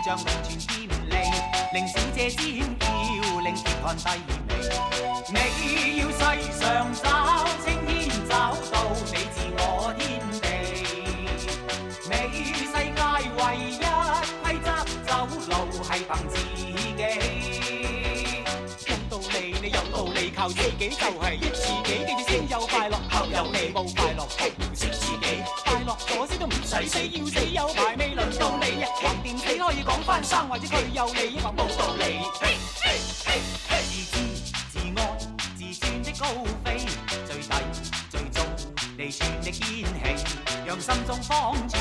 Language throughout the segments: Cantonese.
像龍泉劍利，令小姐尖叫，令鐵漢低眉。你要世上找青天，找到你自我天地。你世界唯一規則走路係憑自己。有道理，你有道理，靠自己就係益自己。記住先有快樂，後有你冇快樂，係要識自己。快樂咗先都唔使死，要死有排未輪到你。橫掂死可以講翻生，或者佢有利益或冇道理。自知自愛自尊的高飛，最低最終地傳的煙氣，讓心中方寸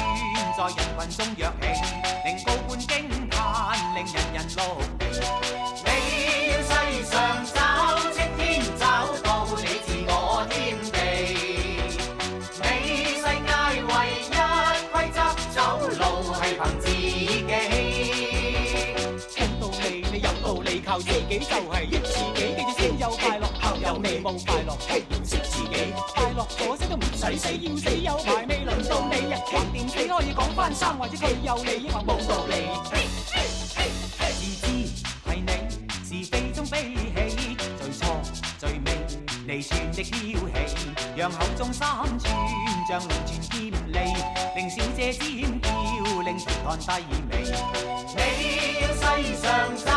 在人群中躍起，令高官驚嘆，令人人落地。你要世上找青天，找到你自我天地。你世界唯一規則走路係憑自己。有道理，你有道理，靠自己就係益自己。記住先有快樂，後有你冇快樂，係要識自己。快樂咗先都唔使死，要死有排未輪到你。橫掂死可以講翻生，或者佢有利益或冇道理。自知係你是非中悲喜，最錯最美離傳的嬌氣，讓口中三寸像龍泉劍利，令小姐尖叫，令鐵漢低眉。你要世上找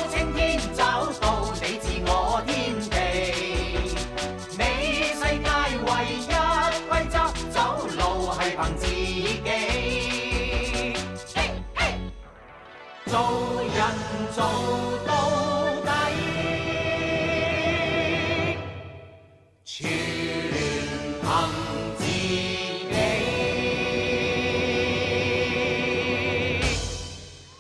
青天，找到你自我天地。你世界唯一規則走路係憑自己。做人做到底，全憑